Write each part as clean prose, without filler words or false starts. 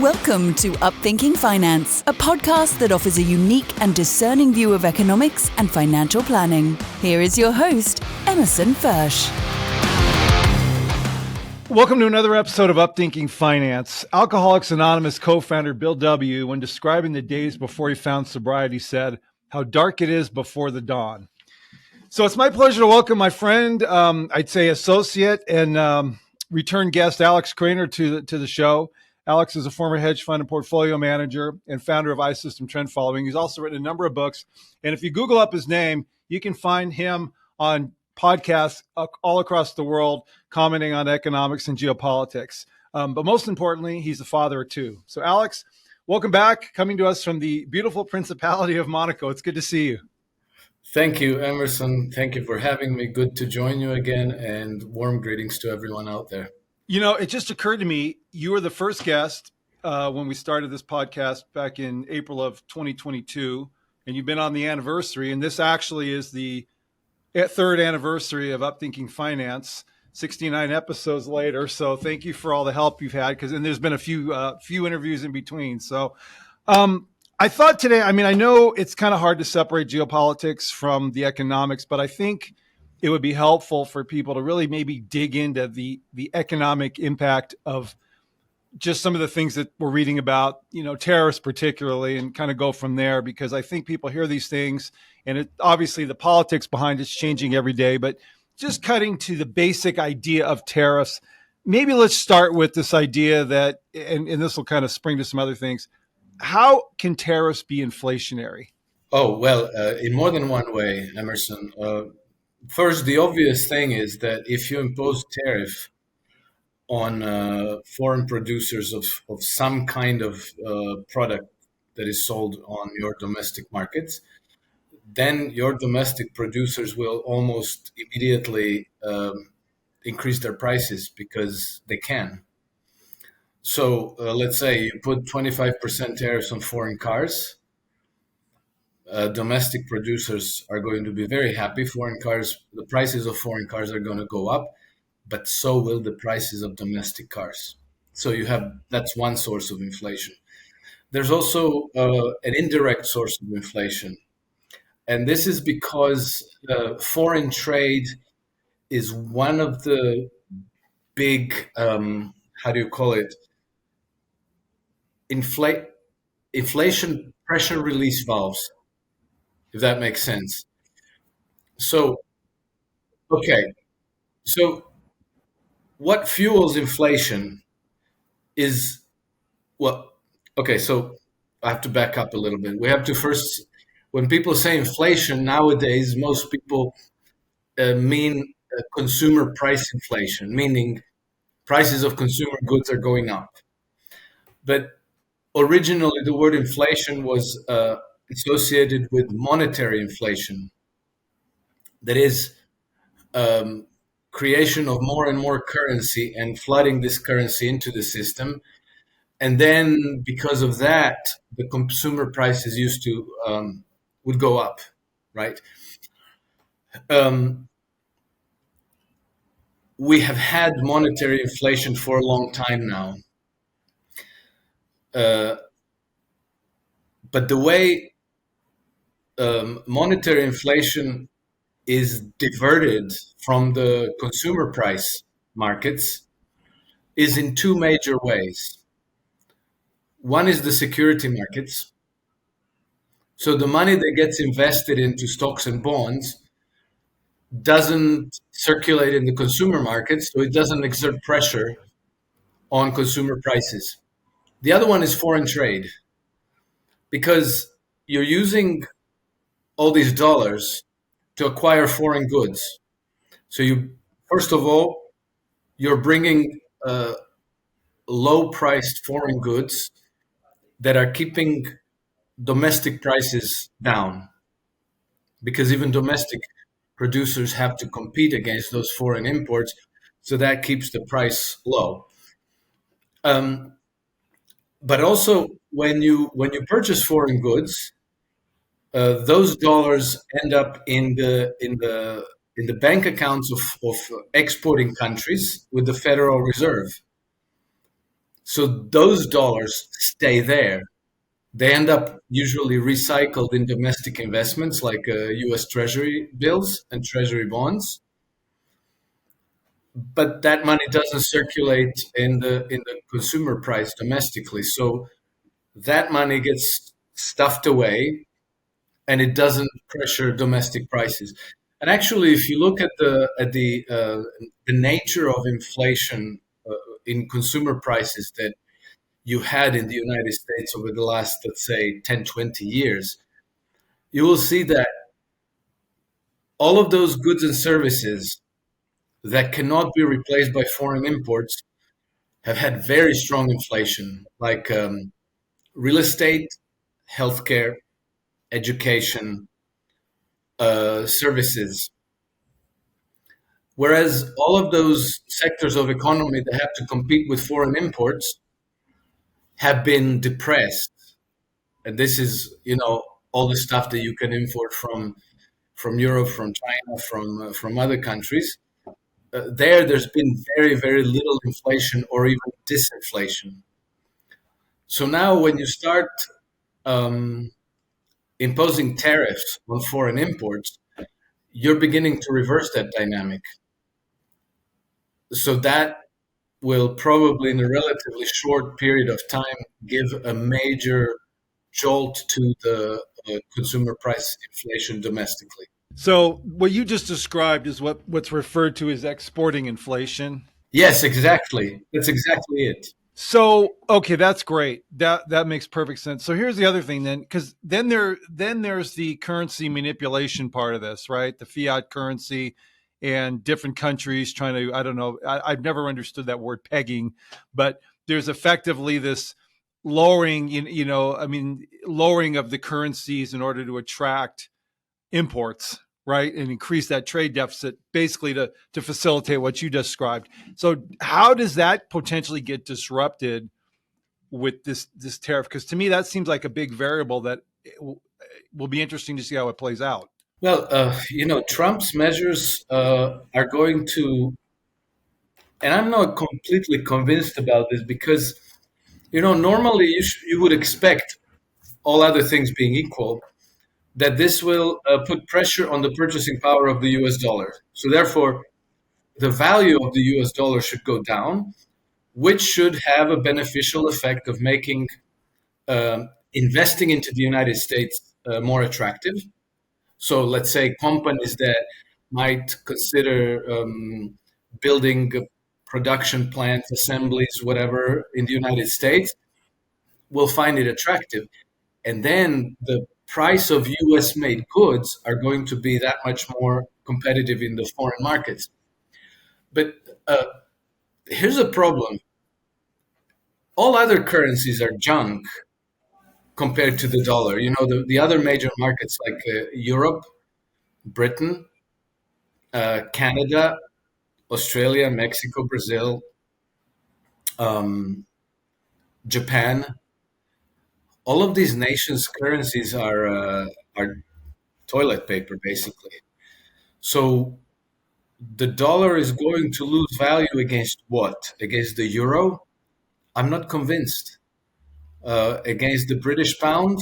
Welcome to Upthinking Finance, a podcast that offers a unique and discerning view of economics and financial planning. Here is your host, Emerson Fersch. Welcome to another episode of Upthinking Finance. Alcoholics Anonymous co-founder Bill W., when describing the days before he found sobriety, said, "How dark it is before the dawn." So it's my pleasure to welcome my friend, I'd say associate and return guest, Alex Krainer, to the show. Alex is a former hedge fund and portfolio manager and founder of iSystem Trend Following. He's also written a number of books. And if you Google up his name, you can find him on podcasts all across the world, commenting on economics and geopolitics. But most importantly, he's a father of two. So Alex, welcome back, coming to us from the beautiful Principality of Monaco. It's good to see you. Thank you, Emerson. Thank you for having me. Good to join you again, and warm greetings to everyone out there. You know, it just occurred to me, you were the first guest when we started this podcast back in April of 2022, and you've been on the anniversary, and this actually is the third anniversary of Upthinking Finance, 69 episodes later. So thank you for all the help you've had, and there's been a few interviews in between. So I thought today, I know it's kind of hard to separate geopolitics from the economics, but I think it would be helpful for people to really maybe dig into the economic impact of just some of the things that we're reading about, tariffs particularly, and kind of go from there, because I think people hear these things and obviously the politics behind it's changing every day, but just cutting to the basic idea of tariffs, maybe let's start with this idea that, and this will kind of spring to some other things. How can tariffs be inflationary? Oh, well, in more than one way, Emerson. First, the obvious thing is that if you impose tariff on foreign producers of some kind of product that is sold on your domestic markets, then your domestic producers will almost immediately increase their prices because they can. So let's say you put 25% tariffs on foreign cars. Domestic producers are going to be very happy. The prices of foreign cars are going to go up, but so will the prices of domestic cars. So that's one source of inflation. There's also an indirect source of inflation. And this is because foreign trade is one of the big, inflation pressure release valves, if that makes sense. So what fuels inflation is, so I have to back up a little bit. We have to first, when people say inflation nowadays, most people mean consumer price inflation, meaning prices of consumer goods are going up. But originally, the word inflation was associated with monetary inflation. That is, creation of more and more currency and flooding this currency into the system. And then because of that, the consumer prices would go up, right? We have had monetary inflation for a long time now. But the way monetary inflation is diverted from the consumer price markets is in two major ways. One is the security markets. So the money that gets invested into stocks and bonds doesn't circulate in the consumer markets, so it doesn't exert pressure on consumer prices. The other one is foreign trade, because you're using all these dollars to acquire foreign goods. So first of all, you're bringing low-priced foreign goods that are keeping domestic prices down, because even domestic producers have to compete against those foreign imports, so that keeps the price low. But also, when you purchase foreign goods, those dollars end up in the bank accounts of exporting countries with the Federal Reserve. So those dollars stay there. They end up usually recycled in domestic investments like US Treasury bills and Treasury bonds. But that money doesn't circulate in the consumer price domestically. So that money gets stuffed away and it doesn't pressure domestic prices. And actually, if you look at the nature of inflation in consumer prices that you had in the United States over the last, let's say, 10, 20 years, you will see that all of those goods and services that cannot be replaced by foreign imports have had very strong inflation, like real estate, healthcare, education, services. Whereas all of those sectors of economy that have to compete with foreign imports have been depressed. And this is, all the stuff that you can import from Europe, from China, from other countries. There's been very, very little inflation or even disinflation. So now, when you start um, imposing tariffs on foreign imports, you're beginning to reverse that dynamic. So that will probably, in a relatively short period of time, give a major jolt to the consumer price inflation domestically. So what you just described is what's referred to as exporting inflation. Yes, exactly. That's exactly it. So okay, that's great. That makes perfect sense. So here's the other thing then, because there's the currency manipulation part of this, right? The fiat currency and different countries trying to, I don't know, I've never understood that word pegging, but there's effectively this lowering, lowering of the currencies in order to attract imports, right, and increase that trade deficit, basically to facilitate what you described. So, how does that potentially get disrupted with this tariff? Because to me, that seems like a big variable that will be interesting to see how it plays out. Well, Trump's measures are going to, and I'm not completely convinced about this because, normally you would expect, all other things being equal, that this will put pressure on the purchasing power of the US dollar. So therefore, the value of the US dollar should go down, which should have a beneficial effect of making investing into the United States more attractive. So let's say companies that might consider building production plants, assemblies, whatever, in the United States will find it attractive. And then the price of US made goods are going to be that much more competitive in the foreign markets. But here's a problem. All other currencies are junk compared to the dollar. The other major markets like Europe, Britain, Canada, Australia, Mexico, Brazil, Japan, all of these nations' currencies are toilet paper, basically. So the dollar is going to lose value against what? Against the euro? I'm not convinced. Against the British pound?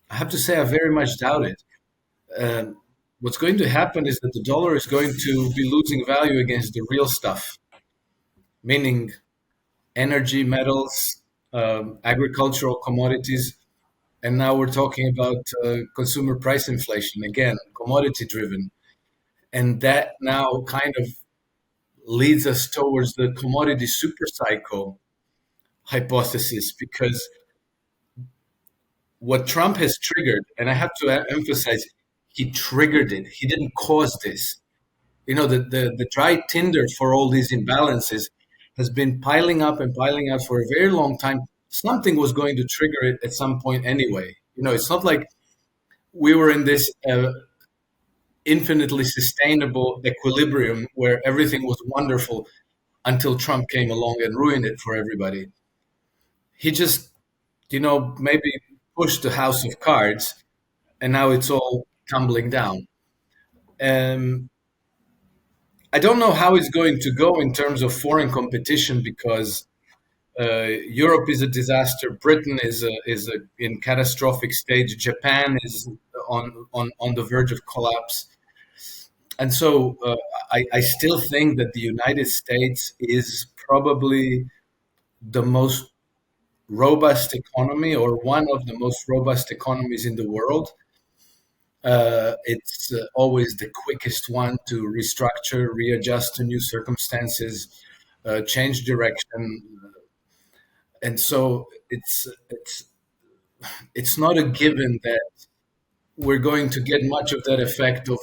I have to say I very much doubt it. What's going to happen is that the dollar is going to be losing value against the real stuff, meaning energy, metals, agricultural commodities. And now we're talking about consumer price inflation, again, commodity driven. And that now kind of leads us towards the commodity super cycle hypothesis, because what Trump has triggered, and I have to emphasize, he triggered it. He didn't cause this. The dry tinder for all these imbalances has been piling up and piling up for a very long time. Something was going to trigger it at some point anyway. It's not like we were in this infinitely sustainable equilibrium where everything was wonderful until Trump came along and ruined it for everybody. He just, maybe pushed the house of cards, and now it's all tumbling down. I don't know how it's going to go in terms of foreign competition, because Europe is a disaster. Britain is in catastrophic stage. Japan is on the verge of collapse. And so I still think that the United States is probably the most robust economy, or one of the most robust economies in the world. It's always the quickest one to restructure, readjust to new circumstances, change direction, and so it's not a given that we're going to get much of that effect of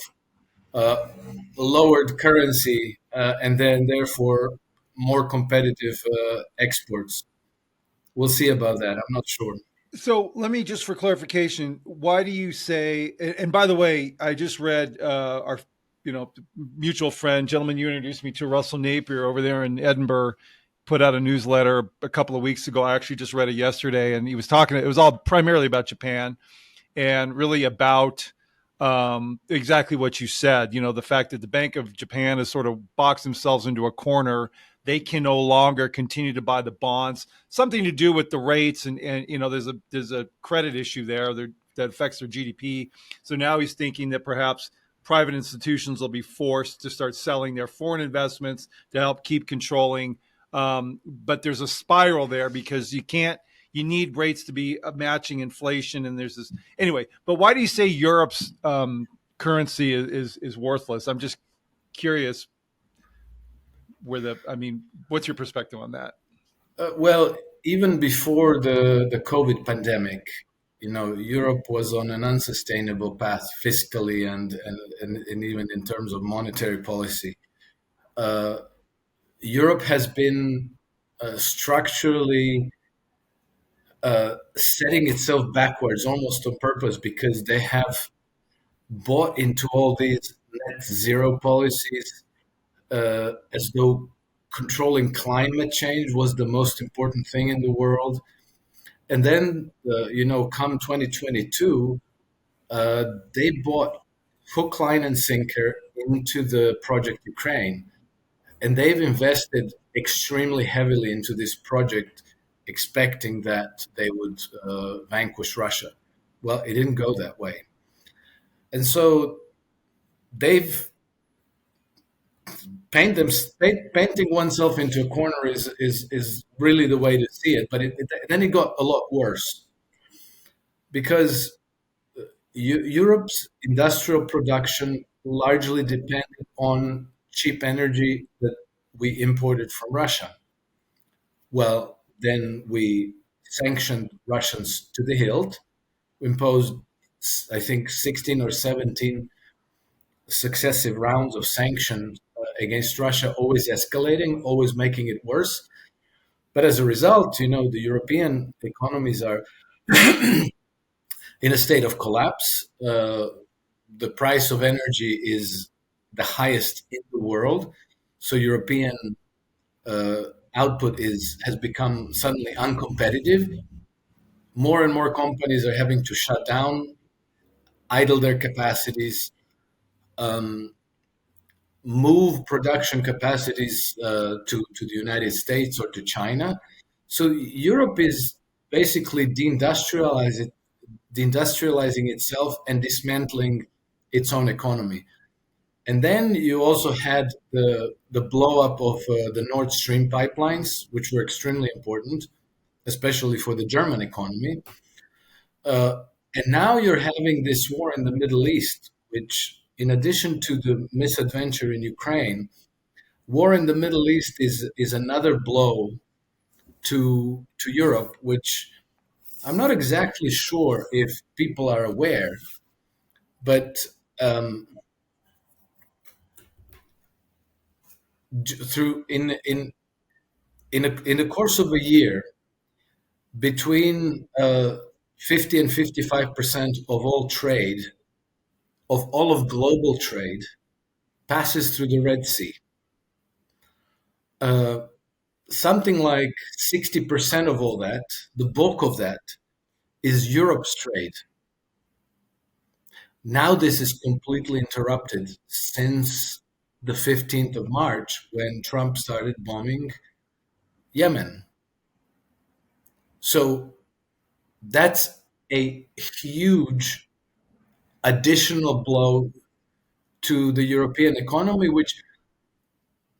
lowered currency and then therefore more competitive exports. We'll see about that. I'm not sure. So let me just for clarification, why do you say? And by the way, I just read our, mutual friend, gentleman you introduced me to, Russell Napier over there in Edinburgh, put out a newsletter a couple of weeks ago. I actually just read it yesterday, and he was talking. It was all primarily about Japan, and really about exactly what you said. The fact that the Bank of Japan has sort of boxed themselves into a corner. They can no longer continue to buy the bonds. Something to do with the rates, and there's a credit issue there that affects their GDP. So now he's thinking that perhaps private institutions will be forced to start selling their foreign investments to help keep controlling. But there's a spiral there because you need rates to be matching inflation, and there's this anyway. But why do you say Europe's currency is worthless? I'm just curious. What's your perspective on that? Well, even before the COVID pandemic, Europe was on an unsustainable path fiscally and even in terms of monetary policy. Europe has been structurally setting itself backwards almost on purpose, because they have bought into all these net zero policies, as though controlling climate change was the most important thing in the world. And then, come 2022, they bought hook, line, and sinker into the project Ukraine. And they've invested extremely heavily into this project, expecting that they would vanquish Russia. Well, it didn't go that way. And so they've painting oneself into a corner is really the way to see it. But then it got a lot worse, because Europe's industrial production largely depended on cheap energy that we imported from Russia. Well, then we sanctioned Russians to the hilt, imposed, I think, 16 or 17 successive rounds of sanctions against Russia, always escalating, always making it worse. But as a result, the European economies are in a state of collapse. The price of energy is the highest in the world. So European output has become suddenly uncompetitive. More and more companies are having to shut down, idle their capacities, move production capacities to the United States or to China. So Europe is basically deindustrializing itself and dismantling its own economy. And then you also had the blow up of the Nord Stream pipelines, which were extremely important, especially for the German economy. And now you're having this war in the Middle East, which, in addition to the misadventure in Ukraine, war in the Middle East is another blow to Europe, which I'm not exactly sure if people are aware, but in the course of a year, between 50 and 55% of all trade, of all of global trade, passes through the Red Sea. Something like 60% of all that, the bulk of that, is Europe's trade. Now this is completely interrupted since the 15th of March, when Trump started bombing Yemen. So that's a huge additional blow to the European economy, which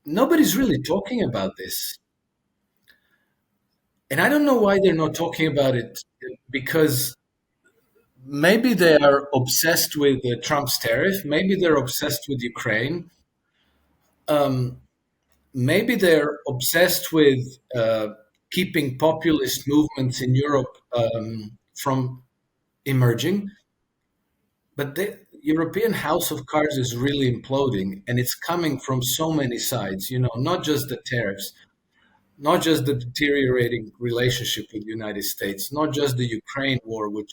nobody's really talking about this. And I don't know why they're not talking about it, because maybe they are obsessed with Trump's tariff, maybe they're obsessed with Ukraine, um, maybe they're obsessed with keeping populist movements in Europe from emerging. But the European house of cards is really imploding, and it's coming from so many sides, not just the tariffs, not just the deteriorating relationship with the United States, not just the Ukraine war, which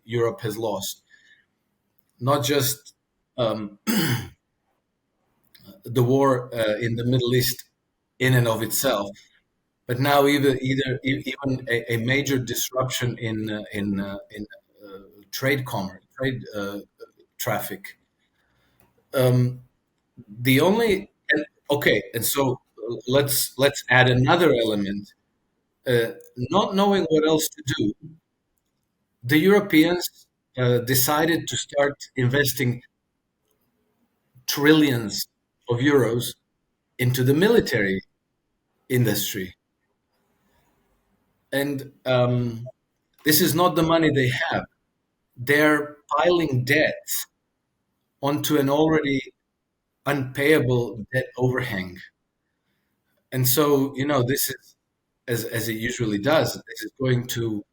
Europe has lost, not just um, the war in the Middle East in and of itself, but now even a major disruption in trade commerce, trade traffic. Um, the only and, okay, and so let's add another element. Not knowing what else to do, the Europeans decided to start investing trillions of euros into the military industry. And this is not the money they have. They're piling debts onto an already unpayable debt overhang. And so, this is, as it usually does, this is going to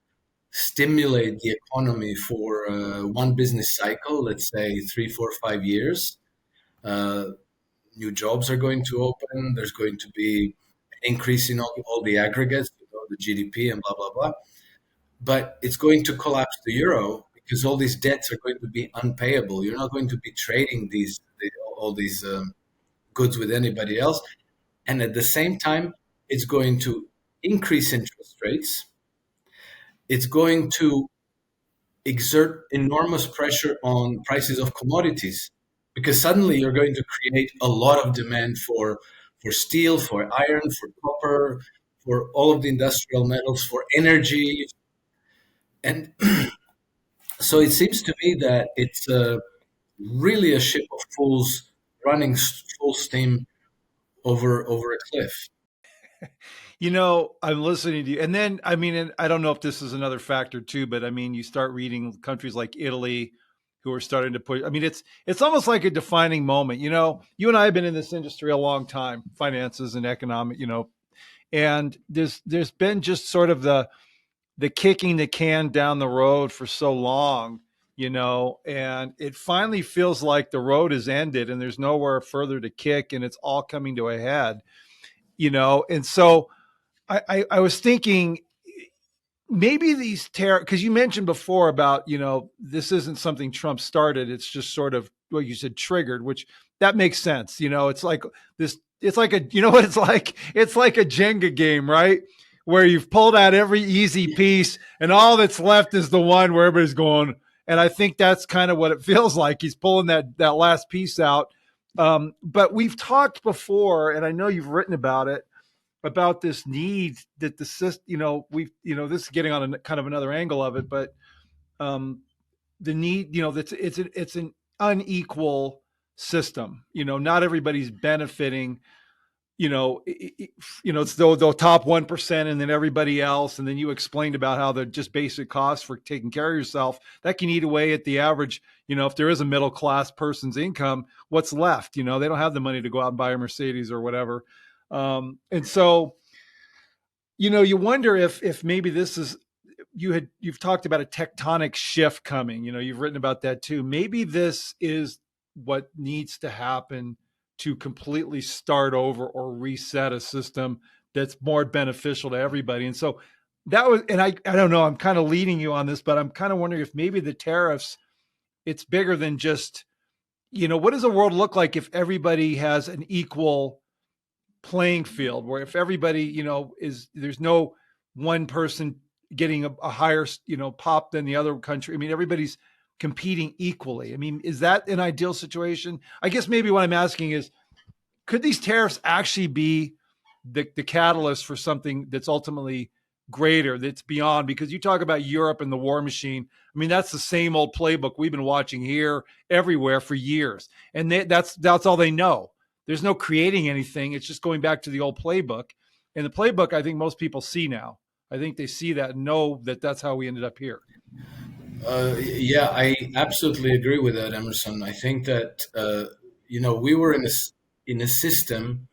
stimulate the economy for one business cycle, let's say 3, 4, 5 years. Uh, New jobs are going to open. There's going to be an increase in all the aggregates, the GDP and blah, blah, blah. But it's going to collapse the euro because all these debts are going to be unpayable. You're not going to be trading all these goods with anybody else. And at the same time, it's going to increase interest rates. It's going to exert enormous pressure on prices of commodities, because suddenly you're going to create a lot of demand for steel, for iron, for copper, for all of the industrial metals, for energy. And so it seems to me that it's really a ship of fools running full steam over a cliff. I'm listening to you. And then, and I don't know if this is another factor too, but you start reading countries like Italy who are starting to push. It's almost like a defining moment. You and I have been in this industry a long time, finances and economic, and there's been just sort of the kicking the can down the road for so long, and it finally feels like the road is ended and there's nowhere further to kick and it's all coming to a head, and so I was thinking maybe these tariffs, because you mentioned before about, this isn't something Trump started. It's just sort of what you said triggered, which that makes sense. It's like this, it's like what it's like? It's like a Jenga game, right? Where you've pulled out every easy piece and all that's left is the one where everybody's going. And I think that's kind of what it feels like. He's pulling that last piece out. But we've talked before, and I know you've written about this need that the system, this is getting on a kind of another angle of it, but the need, that's it's an unequal system. Not everybody's benefiting. It's the top 1% and then everybody else. And then you explained about how the just basic costs for taking care of yourself, that can eat away at the average, if there is a middle class person's income, what's left? They don't have the money to go out and buy a Mercedes or whatever. And so, you wonder if maybe this is, you've talked about a tectonic shift coming, you've written about that too. Maybe this is what needs to happen to completely start over or reset a system that's more beneficial to everybody. And so that was, and I don't know, I'm kind of leading you on this, but I'm kind of wondering if maybe the tariffs, it's bigger than just, what does the world look like if everybody has an equal playing field, where if everybody, there's no one person getting a higher, pop than the other country. Everybody's competing equally. Is that an ideal situation? I guess maybe what I'm asking is, could these tariffs actually be the catalyst for something that's ultimately greater, that's beyond, because you talk about Europe and the war machine. I mean, that's the same old playbook we've been watching here, everywhere for years. And that's all they know. There's no creating anything. It's just going back to the old playbook. And the playbook, I think most people see now. I think they see that and know that that's how we ended up here. Yeah, I absolutely agree with that, Emerson. I think that we were in a system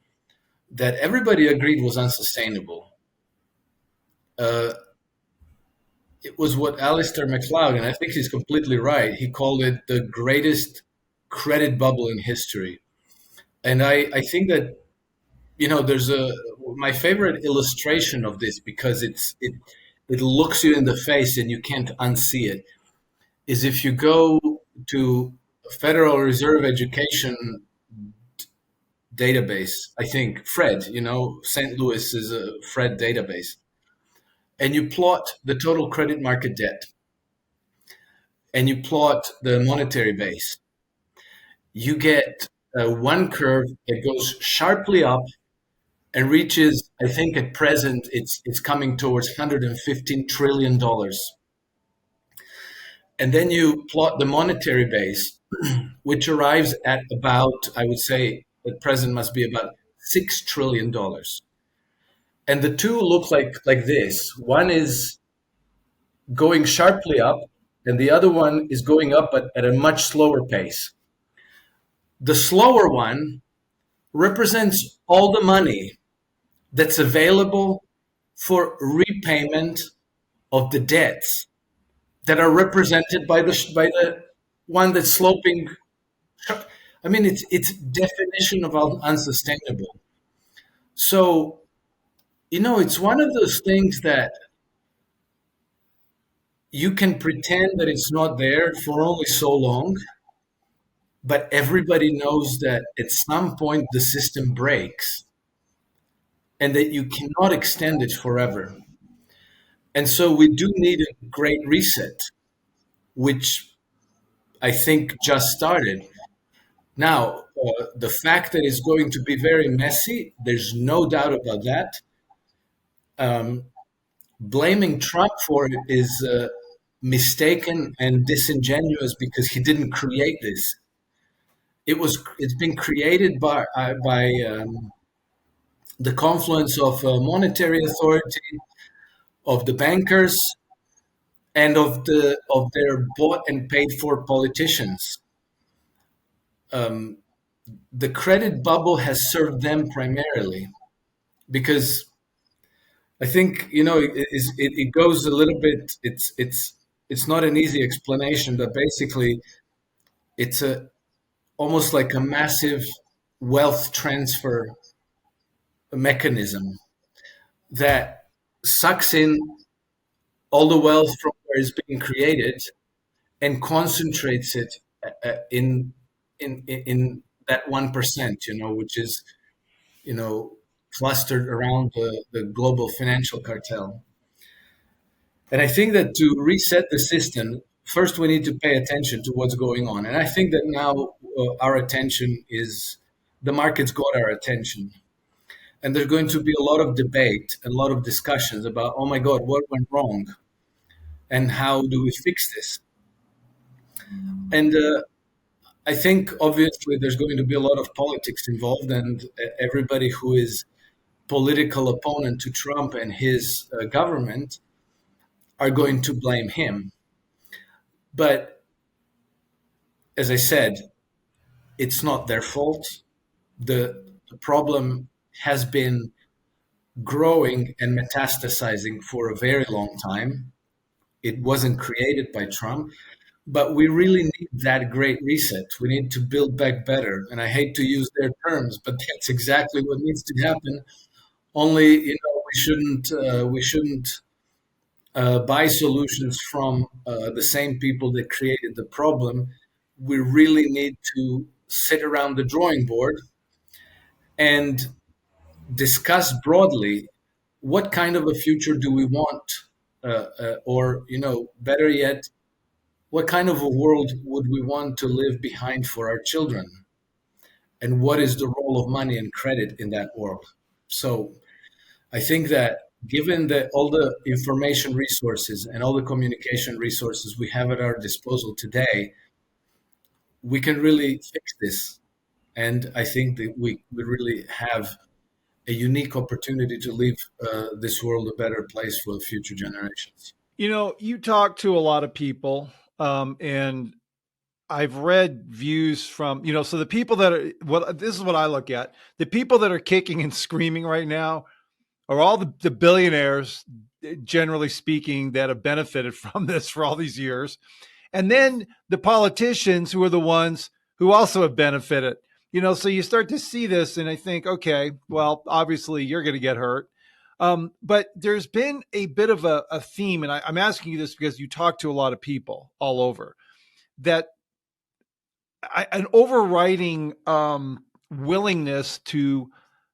that everybody agreed was unsustainable. It was what Alistair MacLeod, and I think he's completely right, he called it the greatest credit bubble in history. And I think that, there's my favorite illustration of this, because it looks you in the face and you can't unsee it, is if you go to Federal Reserve Education database, I think FRED, St. Louis is a FRED database, and you plot the total credit market debt, and you plot the monetary base, you get one curve that goes sharply up and reaches, I think at present, it's coming towards $115 trillion. And then you plot the monetary base, which arrives at about, I would say, at present must be about $6 trillion. And the two look like this. One is going sharply up, and the other one is going up at a much slower pace. The slower one represents all the money that's available for repayment of the debts that are represented by the one that's sloping. I mean, it's definition of unsustainable. So, it's one of those things that you can pretend that it's not there for only so long, but everybody knows that at some point the system breaks and that you cannot extend it forever. And so we do need a great reset, which I think just started. Now, the fact that it's going to be very messy, there's no doubt about that. Blaming Trump for it is mistaken and disingenuous, because he didn't create this. It's been created by the confluence of monetary authority, of the bankers, and of their bought and paid for politicians. The credit bubble has served them primarily, because I think it goes a little bit. It's not an easy explanation, but basically, it's almost like a massive wealth transfer mechanism that sucks in all the wealth from where it's being created and concentrates it in that 1%, which is, clustered around the global financial cartel. And I think that to reset the system, first we need to pay attention to what's going on. And I think that now our attention the markets got our attention. And there's going to be a lot of debate and a lot of discussions about, oh my God, what went wrong? And how do we fix this? And I think obviously there's going to be a lot of politics involved, and everybody who is political opponent to Trump and his government are going to blame him. But as I said, it's not their fault. The problem has been growing and metastasizing for a very long time. It wasn't created by Trump, but we really need that great reset. We need to build back better. And I hate to use their terms, but that's exactly what needs to happen. Only, we shouldn't buy solutions from the same people that created the problem. We really need to sit around the drawing board and discuss broadly what kind of a future do we want, or better yet, what kind of a world would we want to leave behind for our children, and what is the role of money and credit in that world. So I think that given that all the information resources and all the communication resources we have at our disposal today, we can really fix this. And I think that we really have a unique opportunity to leave this world a better place for the future generations. You talk to a lot of people, and I've read views from, so the people that are, this is what I look at. The people that are kicking and screaming right now are all the billionaires, generally speaking, that have benefited from this for all these years. And then the politicians who are the ones who also have benefited. So you start to see this and I think, okay, well, obviously you're going to get hurt. But there's been a bit of a theme, and I'm asking you this because you talk to a lot of people all over, that an overriding willingness to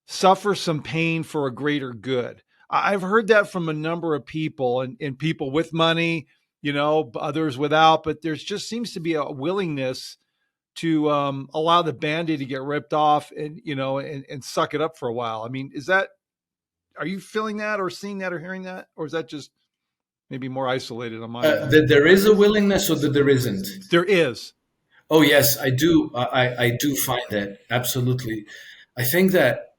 suffer some pain for a greater good. I've heard that from a number of people, and people with money, others without, but there's just seems to be a willingness to allow the Band-Aid to get ripped off and suck it up for a while. I mean, are you feeling that or seeing that or hearing that? Or is that just maybe more isolated on my end? That there is a willingness, or that there isn't? There is. Oh yes, I do. I do find that, absolutely. I think that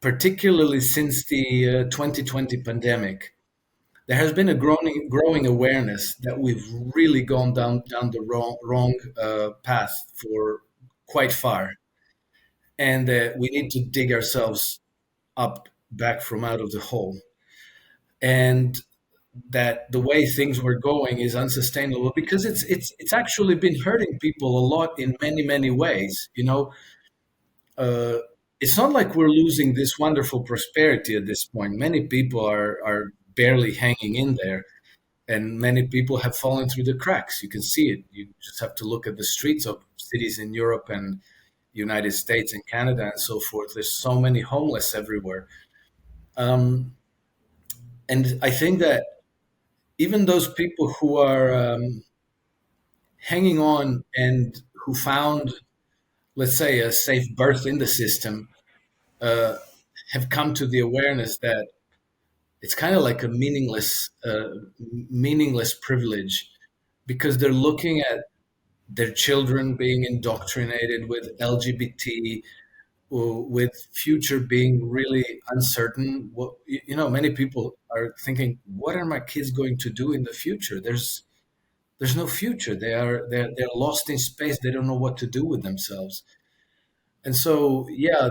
particularly since the 2020 pandemic, there has been a growing awareness that we've really gone down the wrong path for quite far, and that we need to dig ourselves up back from out of the hole, and that the way things were going is unsustainable because it's actually been hurting people a lot in many ways. It's not like we're losing this wonderful prosperity at this point. Many people are barely hanging in there, and many people have fallen through the cracks. You can see it. You just have to look at the streets of cities in Europe and United States and Canada and so forth. There's so many homeless everywhere. And I think that even those people who are hanging on and who found, let's say, a safe berth in the system, have come to the awareness that it's kind of like a meaningless privilege, because they're looking at their children being indoctrinated with LGBT, with future being really uncertain. Many people are thinking, what are my kids going to do in the future? There's no future. They're lost in space. They don't know what to do with themselves. And so, yeah,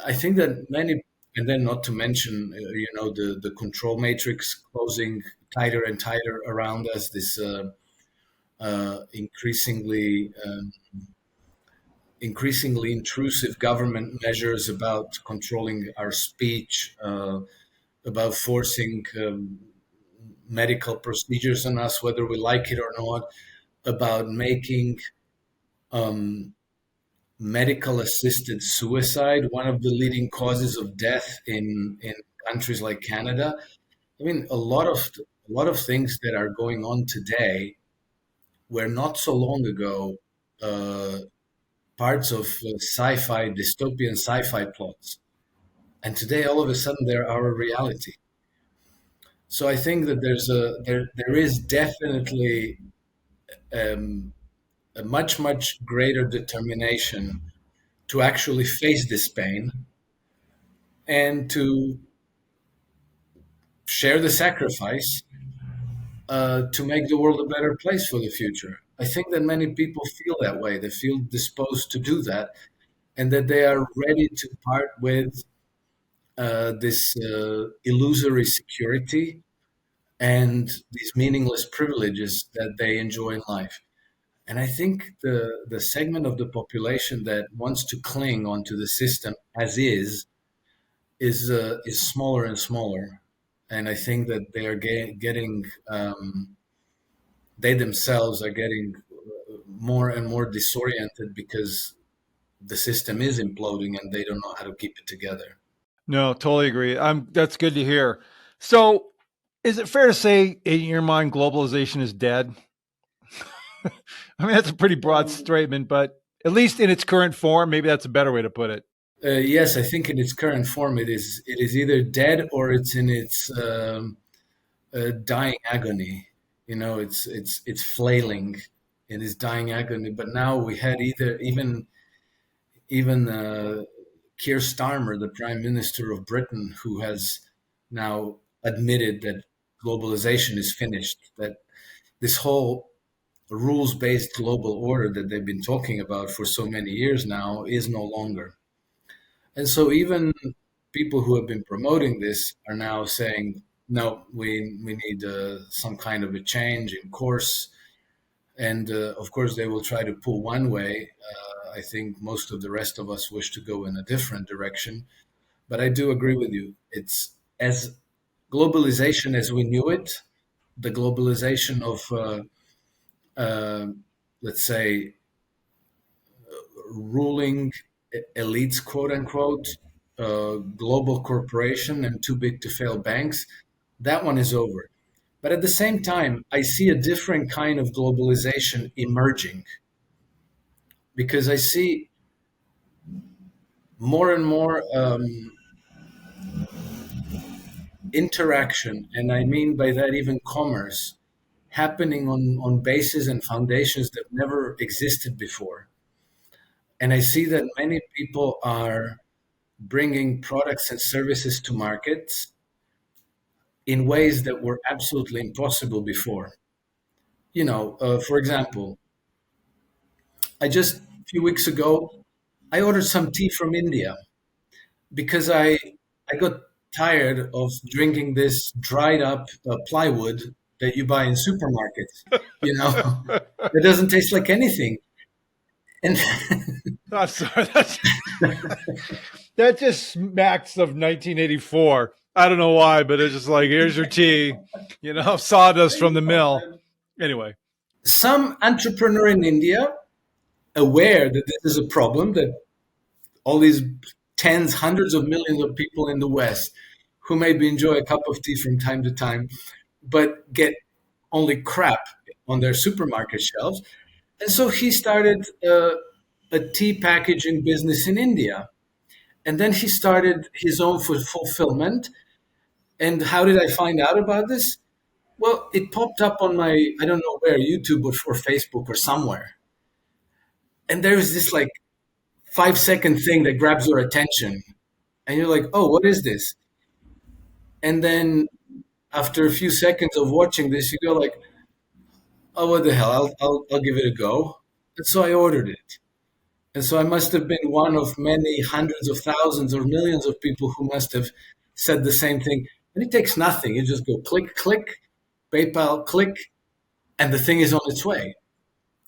I think that many, and then not to mention, the control matrix closing tighter and tighter around us. This increasingly intrusive government measures about controlling our speech, about forcing medical procedures on us, whether we like it or not, about making medical assisted suicide one of the leading causes of death in countries like Canada. I mean, a lot of things that are going on today were not so long ago parts of dystopian sci-fi plots, and today all of a sudden they're our reality. So I think that there is definitely a much greater determination to actually face this pain and to share the sacrifice to make the world a better place for the future. I think that many people feel that way. They feel disposed to do that, and that they are ready to part with this illusory security and these meaningless privileges that they enjoy in life. And I think the segment of the population that wants to cling onto the system as is smaller and smaller. And I think that they are getting they themselves are getting more and more disoriented because the system is imploding and they don't know how to keep it together. No, totally agree. That's good to hear. So, is it fair to say, in your mind, globalization is dead? I mean, that's a pretty broad statement, but at least in its current form, maybe that's a better way to put it. Yes, I think in its current form, it is either dead or it's in its dying agony. It's flailing in its dying agony. But now we had even Keir Starmer, the Prime Minister of Britain, who has now admitted that globalization is finished. That this whole rules-based global order that they've been talking about for so many years now is no longer. And so even people who have been promoting this are now saying, no, we need some kind of a change in course. And of course, they will try to pull one way. I think most of the rest of us wish to go in a different direction. But I do agree with you. It's as globalization as we knew it, the globalization of, uh, let's say, ruling elites, quote unquote, global corporation and too big to fail banks, that one is over. But at the same time, I see a different kind of globalization emerging because I see more and more interaction, and I mean by that even commerce, happening on bases and foundations that never existed before. And I see that many people are bringing products and services to markets in ways that were absolutely impossible before. For example, I just a few weeks ago I ordered some tea from India because I got tired of drinking this dried up plywood that you buy in supermarkets. You know, it doesn't taste like anything. And I'm sorry. That just smacks of 1984. I don't know why, but it's just like, here's your tea, sawdust from the mill. Anyway. some entrepreneur in India, aware that this is a problem, that all these tens, hundreds of millions of people in the West who maybe enjoy a cup of tea from time to time, but get only crap on their supermarket shelves. And so he started a tea packaging business in India. And then he started his own fulfillment. And how did I find out about this? Well, it popped up on my, I don't know where, YouTube or Facebook or somewhere. And there's this like 5-second thing that grabs your attention. And you're like, oh, what is this? And then after a few seconds of watching this, you go like, oh, what the hell? I'll give it a go. And so I ordered it. And so I must have been one of many hundreds of thousands or millions of people who must have said the same thing. And it takes nothing. You just go click, click, PayPal, click, and the thing is on its way.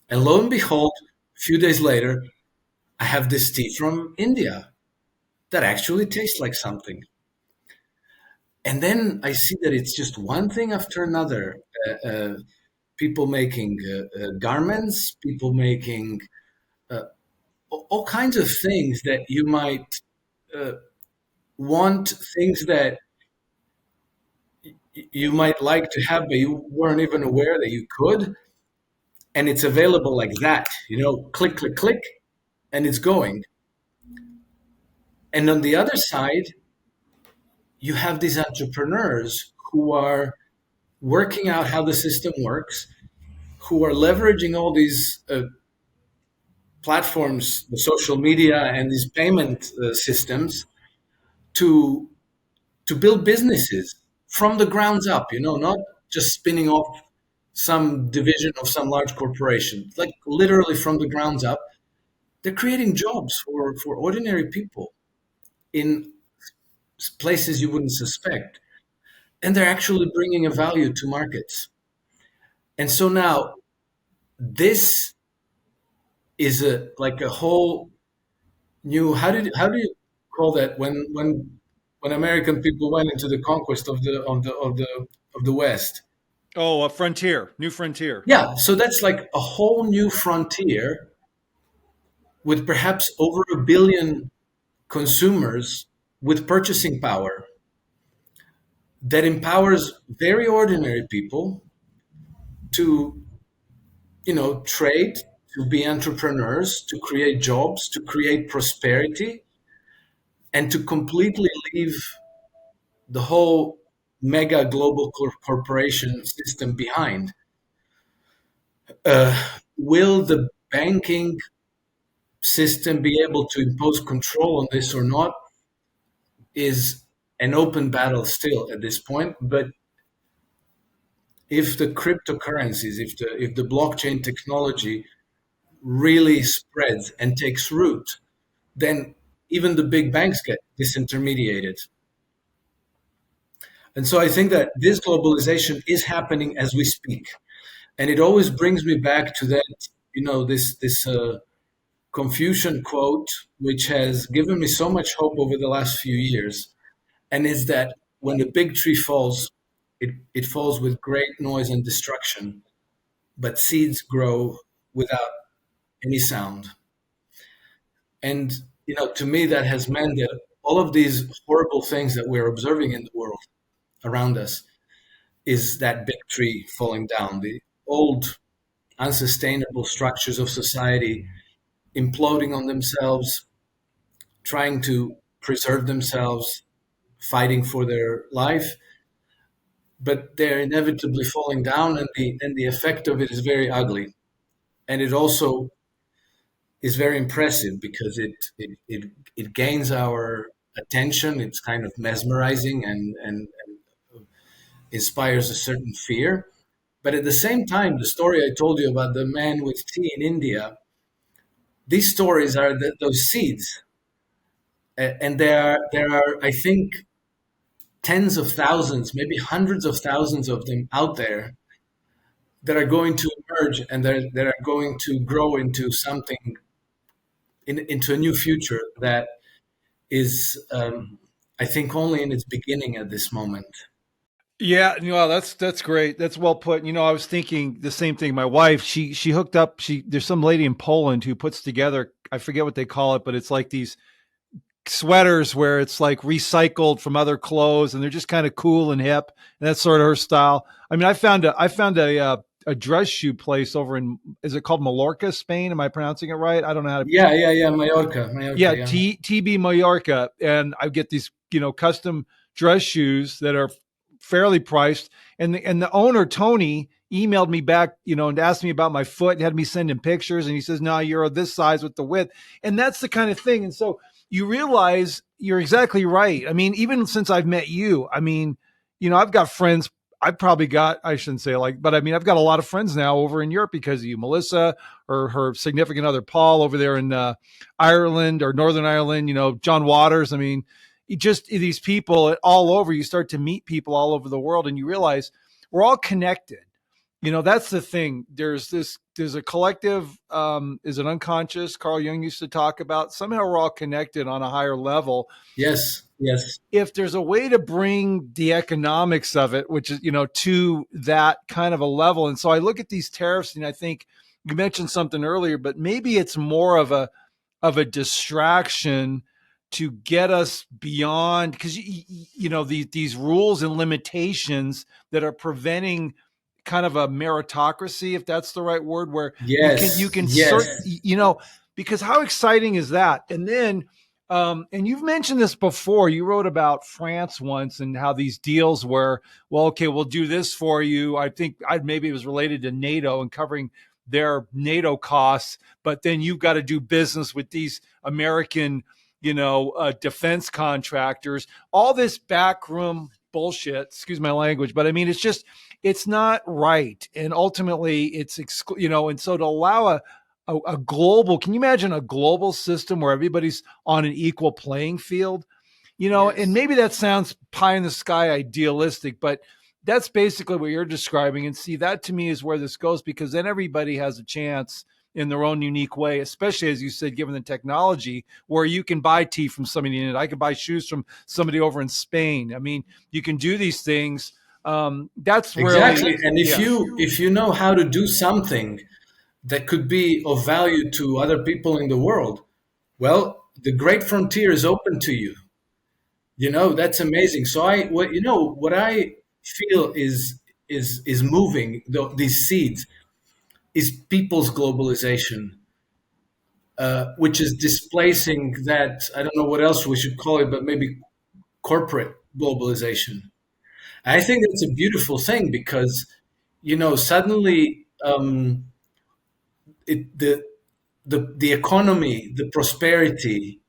And lo and behold, a few days later, I have this tea from India that actually tastes like something. And then I see that it's just one thing after another. People making garments, people making all kinds of things that you might uh, want, things that you might like to have, but you weren't even aware that you could. And it's available like that, click, click, click, and it's going. And on the other side, you have these entrepreneurs who are working out how the system works, who are leveraging all these platforms, the social media, and these payment systems to build businesses from the grounds up. Not just spinning off some division of some large corporation, like literally from the grounds up. They're creating jobs for ordinary people in places you wouldn't suspect. And they're actually bringing a value to markets. And so now this is a whole new, how do you call that when American people went into the conquest of the West? Oh, a frontier, new frontier. Yeah, so that's like a whole new frontier with perhaps over 1 billion consumers with purchasing power that empowers very ordinary people to, trade, to be entrepreneurs, to create jobs, to create prosperity. and to completely leave the whole mega global corporation system behind. Will the banking system be able to impose control on this or not is an open battle still at this point. But if the cryptocurrencies, if the blockchain technology really spreads and takes root, then even the big banks get disintermediated. And so I think that this globalization is happening as we speak. And it always brings me back to that, this Confucian quote, which has given me so much hope over the last few years, and is that when the big tree falls, it falls with great noise and destruction, but seeds grow without any sound. And to me, that has meant that all of these horrible things that we're observing in the world around us is that big tree falling down. The old, unsustainable structures of society imploding on themselves, trying to preserve themselves, fighting for their life, but they're inevitably falling down, and the effect of it is very ugly. And it also is very impressive because it gains our attention. It's kind of mesmerizing and inspires a certain fear. But at the same time, the story I told you about the man with tea in India, these stories are those seeds. And there are, I think, tens of thousands, maybe hundreds of thousands of them out there that are going to emerge and that are going to grow into something, into a new future that is, I think, only in its beginning at this moment. Yeah, that's great. That's well put. I was thinking the same thing. My wife, she hooked up. There's some lady in Poland who puts together. I forget what they call it, but it's like these sweaters where it's like recycled from other clothes, and they're just kind of cool and hip. And that's sort of her style. I mean, I found a dress shoe place over in, is it called Mallorca, Spain? Am I pronouncing it right? I don't know how to. Yeah. Mallorca. Yeah, Yeah. TB Mallorca, and I get these custom dress shoes that are fairly priced. And the owner, Tony, emailed me back, and asked me about my foot and had me send him pictures. And he says, "No, you're this size with the width," and that's the kind of thing. And so you realize you're exactly right. I mean, even since I've met you, I mean, I've got friends. I shouldn't say but I mean, I've got a lot of friends now over in Europe because of you, Melissa, or her significant other, Paul, over there in Ireland or Northern Ireland, John Waters. I mean, just these people all over, you start to meet people all over the world and you realize we're all connected. That's the thing. There's a collective, is it unconscious? Carl Jung used to talk about somehow we're all connected on a higher level. Yes. If there's a way to bring the economics of it, which is, to that kind of a level. And so I look at these tariffs and I think you mentioned something earlier, but maybe it's more of a distraction to get us beyond, because these rules and limitations that are preventing kind of a meritocracy, if that's the right word, where you can because how exciting is that? And then and you've mentioned this before. You wrote about France once and how these deals were, well, okay, we'll do this for you. I think maybe it was related to NATO and covering their NATO costs, but then you've got to do business with these American, defense contractors. All this backroom bullshit. Excuse my language, but I mean, it's not right, and ultimately, it's and so to allow a global, can you imagine a global system where everybody's on an equal playing field? Yes. And maybe that sounds pie in the sky idealistic, but that's basically what you're describing. And see, that to me is where this goes, because then everybody has a chance in their own unique way, especially as you said, given the technology where you can buy tea from somebody in it. I could buy shoes from somebody over in Spain. I mean, you can do these things. That's Exactly. really, And if you know how to do something that could be of value to other people in the world, well, the great frontier is open to you. That's amazing. So what I feel is moving these seeds is people's globalization. which is displacing that. I don't know what else we should call it, but maybe corporate globalization. I think that's a beautiful thing because, suddenly the economy, the prosperity,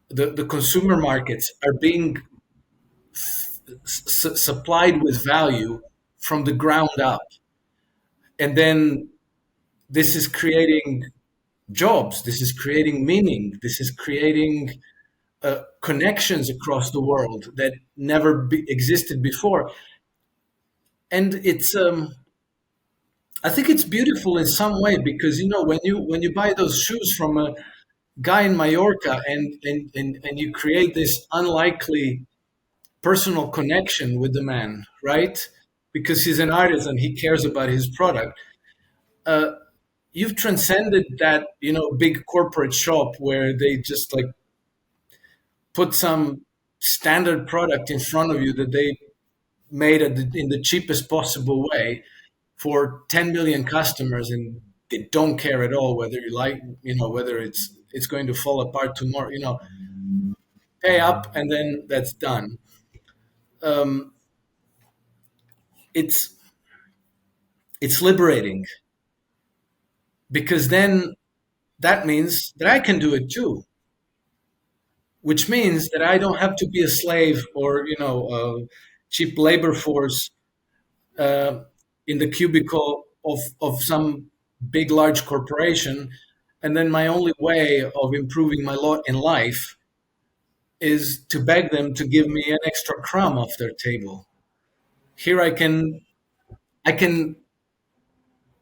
the consumer markets are being supplied with value from the ground up. And then this is creating jobs, this is creating meaning, this is creating connections across the world that never existed before. And I think it's beautiful in some way because when you buy those shoes from a guy in Mallorca and you create this unlikely personal connection with the man, right? Because he's an artist and he cares about his product. Uh, you've transcended that, big corporate shop where they just like put some standard product in front of you that they made in the cheapest possible way for 10 million customers, and they don't care at all whether you like, whether it's going to fall apart tomorrow. Pay up and then that's done. Um, it's it's liberating because then that means that I can do it too, which means that I don't have to be a slave or cheap labor force uh, in the cubicle of some big large corporation, and then my only way of improving my lot in life is to beg them to give me an extra crumb off their table. Here I can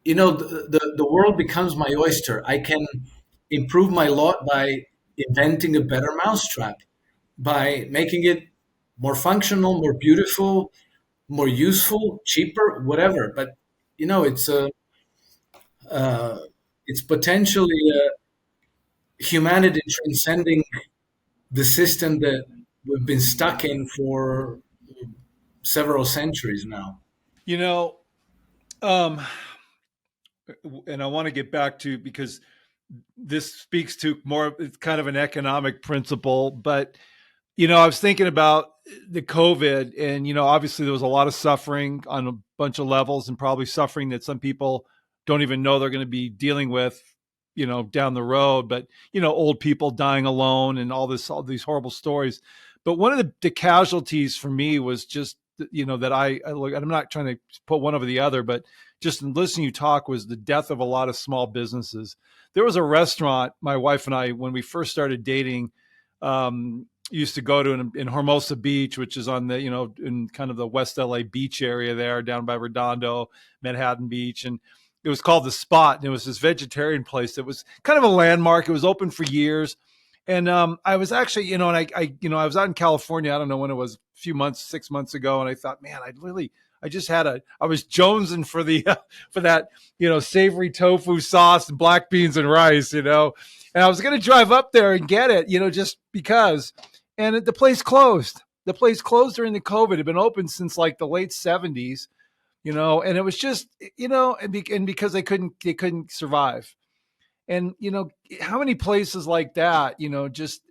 the world becomes my oyster. I can improve my lot by inventing a better mousetrap, by making it more functional, more beautiful, more useful, cheaper, whatever. But it's a it's potentially humanity transcending the system that we've been stuck in for several centuries now. You know, um, and I want to get back to, because this speaks to more, it's kind of an economic principle, but I was thinking about the COVID, and obviously there was a lot of suffering on a bunch of levels, and probably suffering that some people don't even know they're going to be dealing with, down the road. But old people dying alone and all these horrible stories. But one of the casualties for me was just that I look. I'm not trying to put one over the other, but just in listening to you talk, was the death of a lot of small businesses. There was a restaurant my wife and I, when we first started dating, used to go to in Hermosa Beach, which is on the, in kind of the West LA beach area there, down by Redondo, Manhattan Beach. And it was called The Spot. And it was this vegetarian place that was kind of a landmark. It was open for years. And I was actually, and I was out in California. I don't know when it was, a few months, 6 months ago. And I thought, man, I was jonesing for for that, savory tofu sauce and black beans and rice, and I was going to drive up there and get it, just because. And the place closed. The place closed during the COVID. It had been open since like the late 70s, and it was just, and because they couldn't survive. And, how many places like that,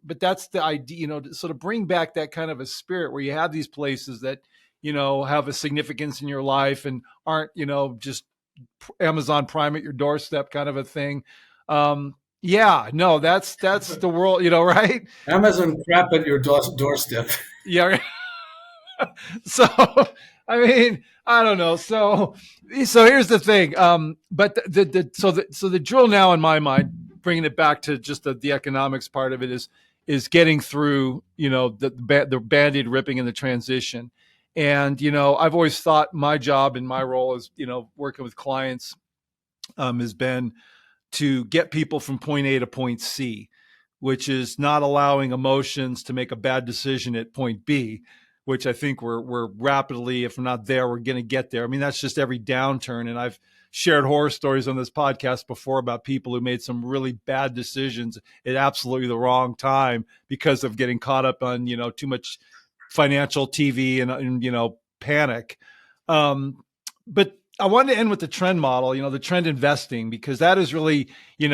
but that's the idea, to sort of bring back that kind of a spirit where you have these places that, have a significance in your life and aren't, just Amazon Prime at your doorstep kind of a thing. Yeah, no, that's the world, right? Amazon crap at your doorstep. Yeah. So, I mean, I don't know. So here's the thing. But the drill now in my mind, bringing it back to just the economics part of it, is getting through, the Band-Aid ripping and the transition. And, I've always thought my job and my role as, working with clients, has been to get people from point A to point C, which is not allowing emotions to make a bad decision at point B, which I think we're rapidly, if we're not there, we're going to get there. I mean, that's just every downturn. And I've shared horror stories on this podcast before about people who made some really bad decisions at absolutely the wrong time because of getting caught up on, too much financial TV and panic. But I wanted to end with the trend model, the trend investing, because that is really, you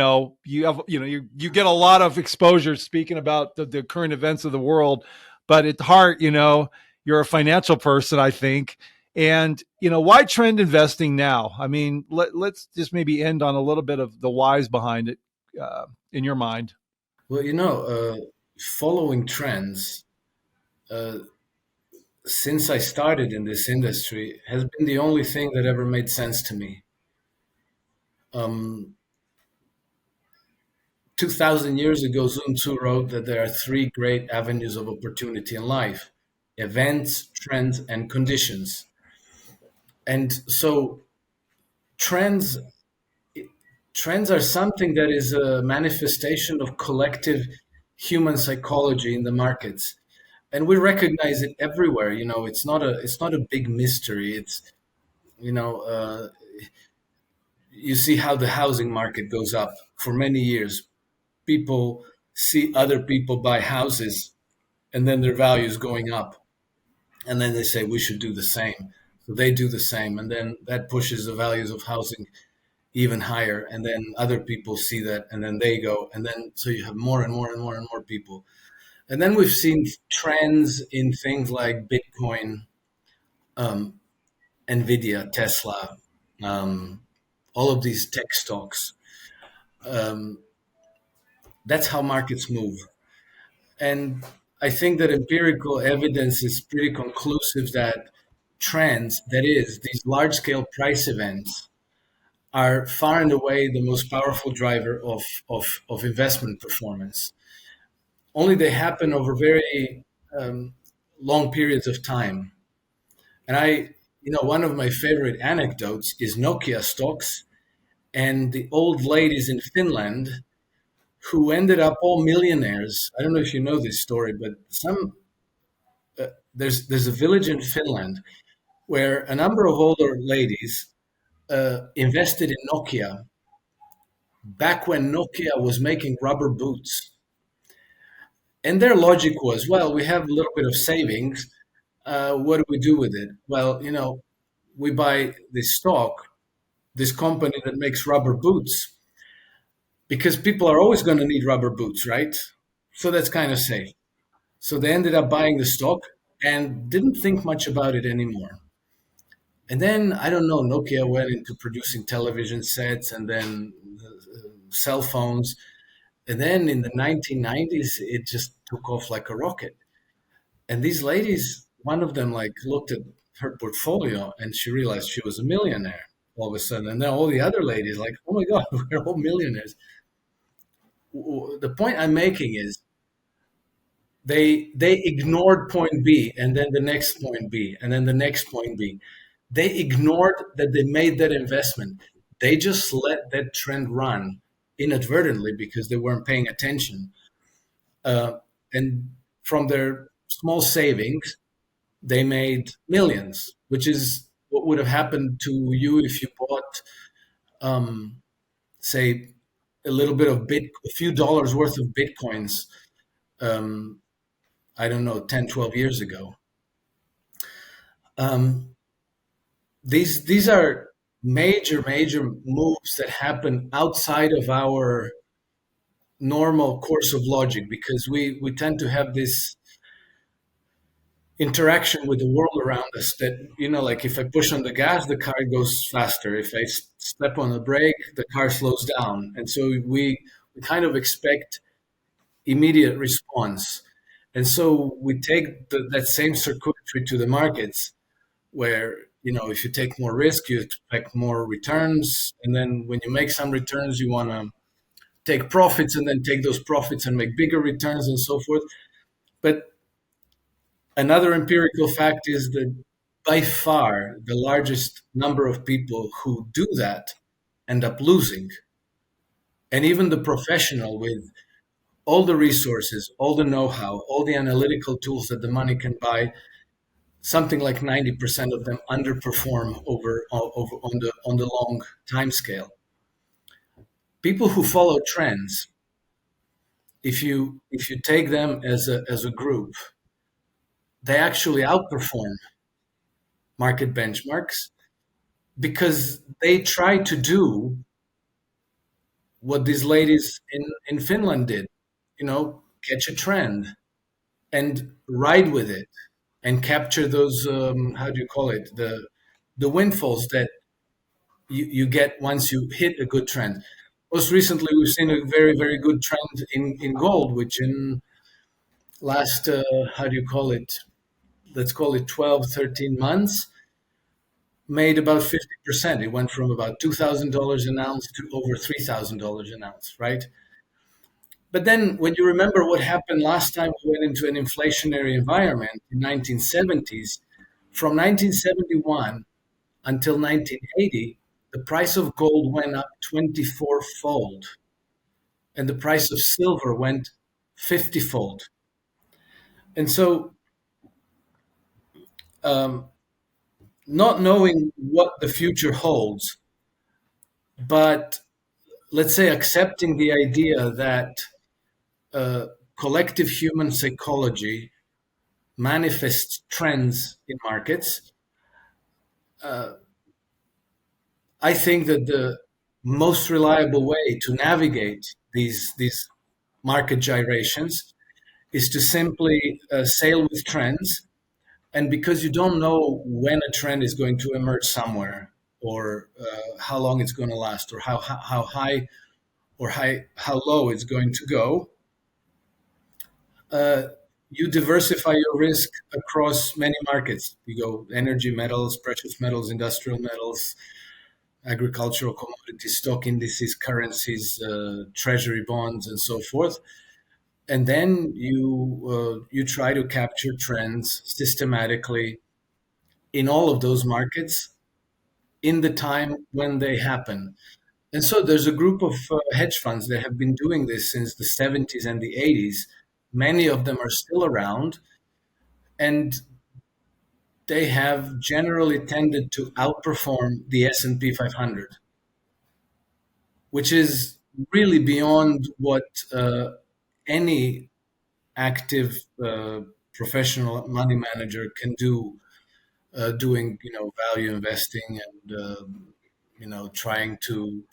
have, you get a lot of exposure speaking about the current events of the world, but at heart, you're a financial person, I think. And, why trend investing now? I mean, let's just maybe end on a little bit of the whys behind it in your mind. Well, following trends, uh, since I started in this industry, has been the only thing that ever made sense to me. 2,000 years ago, Sun Tzu wrote that there are three great avenues of opportunity in life: events, trends, and conditions. And so trends trends are something that is a manifestation of collective human psychology in the markets. And we recognize it everywhere. It's not a big mystery. It's you know you see how the housing market goes up for many years. People see other people buy houses, and then their values going up, and then they say we should do the same. So they do the same, and then that pushes the values of housing even higher, and then other people see that, and then they go, and then so you have more and more and more and more people. And then we've seen trends in things like Bitcoin, um, Nvidia, Tesla, um, all of these tech stocks. Um, that's how markets move. And I think that empirical evidence is pretty conclusive that trends, that is, these large scale price events, are far and away the most powerful driver of investment performance. Only they happen over very long periods of time. And one of my favorite anecdotes is Nokia stocks and the old ladies in Finland who ended up all millionaires. I don't know if you know this story, but there's a village in Finland where a number of older ladies invested in Nokia back when Nokia was making rubber boots. And their logic was, well, we have a little bit of savings. What do we do with it? Well, we buy this stock, this company that makes rubber boots, because people are always going to need rubber boots, right? So that's kind of safe. So they ended up buying the stock and didn't think much about it anymore. And then, I don't know, Nokia went into producing television sets and then cell phones. And then in the 1990s, it just took off like a rocket. And these ladies, one of them like looked at her portfolio and she realized she was a millionaire all of a sudden. And then all the other ladies like, oh my God, we're all millionaires. The point I'm making is they ignored point B and then the next point B and then the next point B. They ignored that they made that investment. They just let that trend run inadvertently because they weren't paying attention. And from their small savings, they made millions, which is what would have happened to you if you bought, say, a little bit of a few dollars worth of Bitcoins, I don't know, 10, 12 years ago. These are major moves that happen outside of our normal course of logic because we tend to have this interaction with the world around us that, like if I push on the gas, the car goes faster. If I step on the brake, the car slows down. And so we kind of expect immediate response. And so we take that same circuitry to the markets where, if you take more risk, you expect more returns. And then when you make some returns, you want to take profits and then take those profits and make bigger returns and so forth. But another empirical fact is that by far the largest number of people who do that end up losing. And even the professional with all the resources, all the know-how, all the analytical tools that the money can buy, something like 90% of them underperform over on the long time scale. People who follow trends, if you take them as a group, they actually outperform market benchmarks because they try to do what these ladies in Finland did, catch a trend and ride with it and capture those, how do you call it, the windfalls that you get once you hit a good trend. Most recently, we've seen a very, very good trend in gold, which in last, how do you call it, let's call it 12, 13 months, made about 50%. It went from about $2,000 an ounce to over $3,000 an ounce, right? But then when you remember what happened last time we went into an inflationary environment in 1970s, from 1971 until 1980, the price of gold went up 24-fold, and the price of silver went 50-fold. And so, not knowing what the future holds, but let's say accepting the idea that collective human psychology manifests trends in markets, I think that the most reliable way to navigate these market gyrations is to simply sail with trends. And because you don't know when a trend is going to emerge somewhere, or how long it's going to last, or how high or how low it's going to go, you diversify your risk across many markets. You go energy, metals, precious metals, industrial metals, agricultural commodities, stock indices, currencies, treasury bonds, and so forth. And then you try to capture trends systematically in all of those markets in the time when they happen. And so there's a group of hedge funds that have been doing this since the 70s and the 80s. Many of them are still around, and they have generally tended to outperform the S&P 500, which is really beyond what any active professional money manager can do, doing value investing and trying to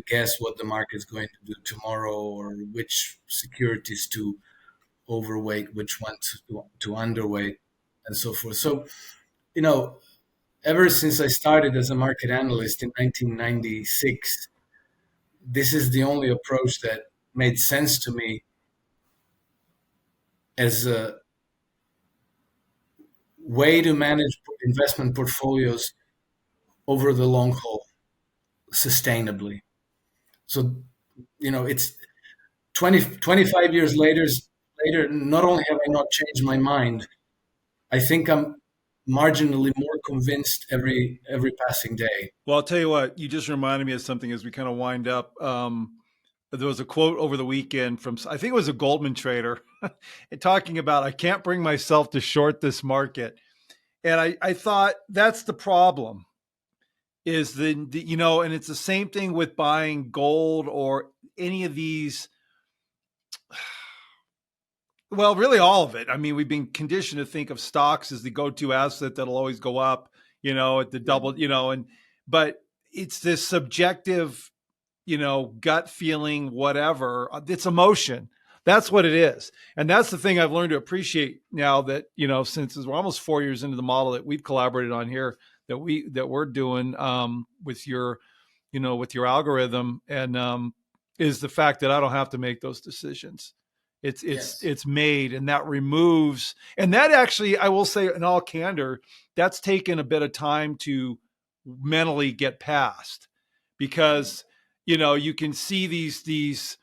guess what the market's going to do tomorrow, or which securities to overweight, which ones to underweight, and so forth. So, ever since I started as a market analyst in 1996, this is the only approach that made sense to me as a way to manage investment portfolios over the long haul sustainably. So, it's 25 years later, not only have I not changed my mind, I think I'm marginally more convinced every passing day. Well, I'll tell you what, you just reminded me of something as we kind of wind up. There was a quote over the weekend from, I think it was a Goldman trader, talking about, I can't bring myself to short this market. And I thought that's the problem, is and it's the same thing with buying gold or any of these. Well, really all of it. I mean, we've been conditioned to think of stocks as the go-to asset that'll always go up, at the double, but it's this subjective, gut feeling, whatever. It's emotion. That's what it is. And that's the thing I've learned to appreciate now that, since we're almost 4 years into the model that we've collaborated on here, that we're doing with your, with your algorithm, and is the fact that I don't have to make those decisions. It's made, and that removes, and that actually, I will say in all candor, that's taken a bit of time to mentally get past, because, you can see these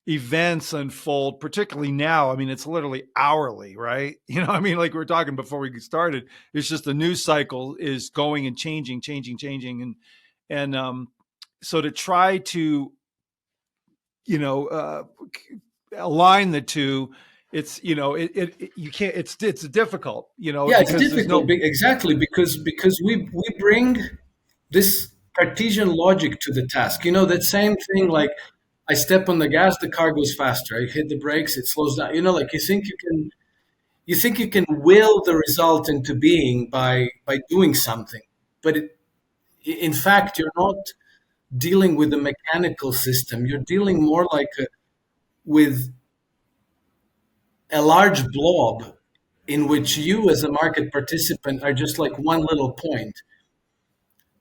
events unfold, particularly now. I mean, it's literally hourly, right? Like we were talking before we started, it's just the news cycle is going and changing. And so to try to, align the two, it's you can't, it's difficult, it's difficult. Exactly, because we bring this Cartesian logic to the task. That same thing, like I step on the gas, the car goes faster. I hit the brakes, it slows down. Like you think you can will the result into being by doing something, but in fact, you're not dealing with a mechanical system. You're dealing more like with a large blob in which you as a market participant are just like one little point.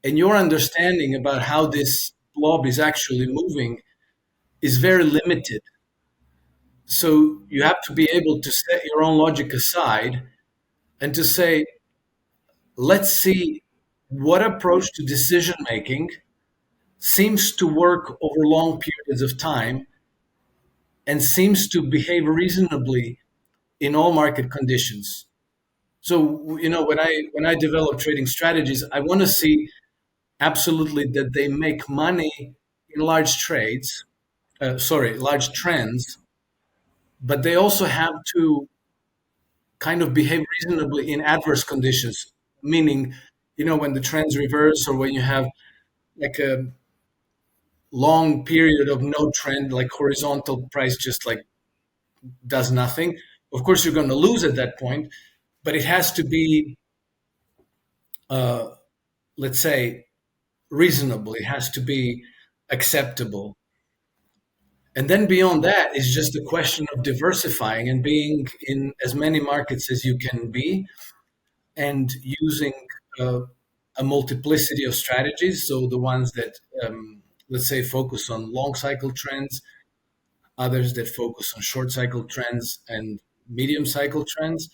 And your understanding about how this blob is actually moving is very limited. So you have to be able to set your own logic aside and to say, let's see what approach to decision making seems to work over long periods of time and seems to behave reasonably in all market conditions. So, when I develop trading strategies, I want to see absolutely that they make money in large trades, large trends, but they also have to kind of behave reasonably in adverse conditions, meaning, when the trends reverse or when you have like a long period of no trend, like horizontal price just like does nothing. Of course, you're going to lose at that point, but it has to be, let's say, reasonable. It has to be acceptable. And then beyond that is just a question of diversifying and being in as many markets as you can be and using a multiplicity of strategies. So the ones that, let's say, focus on long cycle trends, others that focus on short cycle trends and medium cycle trends.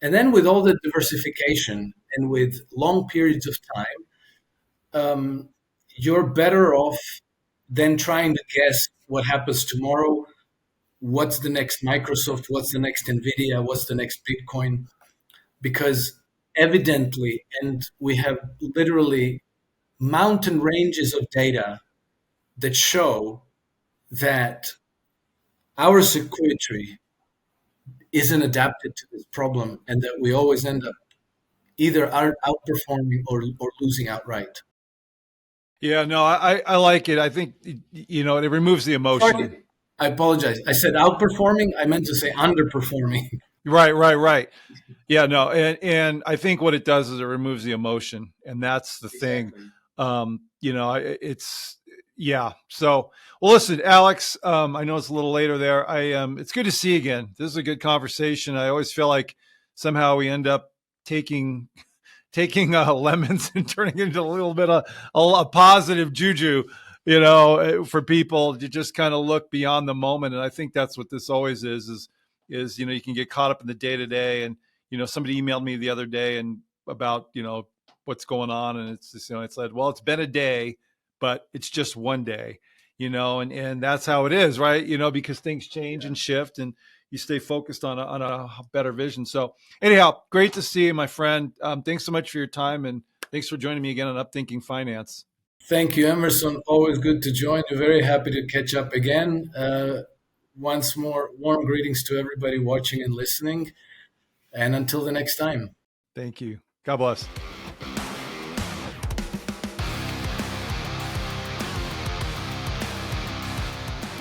And then with all the diversification and with long periods of time, you're better off than trying to guess what happens tomorrow. What's the next Microsoft? What's the next Nvidia? What's the next Bitcoin? Because evidently, and we have literally mountain ranges of data that show that our circuitry isn't adapted to this problem and that we always end up either outperforming or losing outright. Yeah, no, I like it. I think, it removes the emotion. Sorry, I apologize. I said outperforming. I meant to say underperforming. Right. Yeah, no. And I think what it does is it removes the emotion. And that's the thing. Yeah. So, well, listen, Alex, I know it's a little later there. It's good to see you again. This is a good conversation. I always feel like somehow we end up taking lemons and turning it into a little bit of a positive juju, for people to just kind of look beyond the moment. And I think that's what this always is, you can get caught up in the day to day. And, somebody emailed me the other day and about, what's going on. And it's just, it's like, well, it's been a day, but it's just one day, and that's how it is, right? Because things change and shift and you stay focused on a better vision. So anyhow, great to see you, my friend. Thanks so much for your time. And thanks for joining me again on Upthinking Finance. Thank you, Emerson. Always good to join. We're very happy to catch up again. Once more, warm greetings to everybody watching and listening. And until the next time. Thank you. God bless.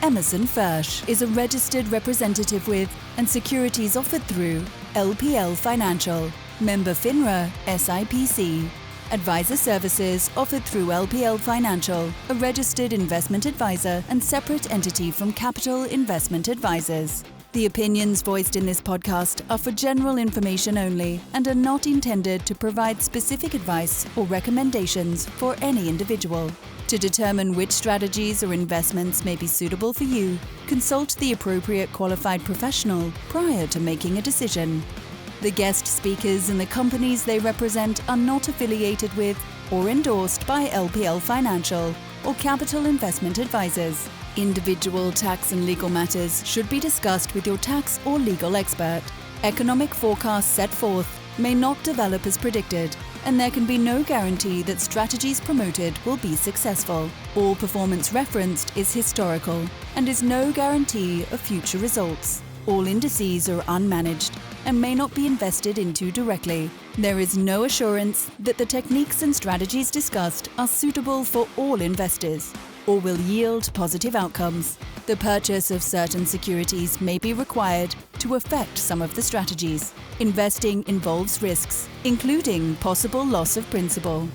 Emerson Fersch is a registered representative with and securities offered through LPL Financial, member FINRA, SIPC. Advisor services offered through LPL Financial, a registered investment advisor and separate entity from Capital Investment Advisors. The opinions voiced in this podcast are for general information only and are not intended to provide specific advice or recommendations for any individual. To determine which strategies or investments may be suitable for you, consult the appropriate qualified professional prior to making a decision. The guest speakers and the companies they represent are not affiliated with or endorsed by LPL Financial or Capital Investment Advisors. Individual tax and legal matters should be discussed with your tax or legal expert. Economic forecasts set forth may not develop as predicted, and there can be no guarantee that strategies promoted will be successful. All performance referenced is historical and is no guarantee of future results. All indices are unmanaged and may not be invested into directly. There is no assurance that the techniques and strategies discussed are suitable for all investors or will yield positive outcomes. The purchase of certain securities may be required to affect some of the strategies. Investing involves risks, including possible loss of principal.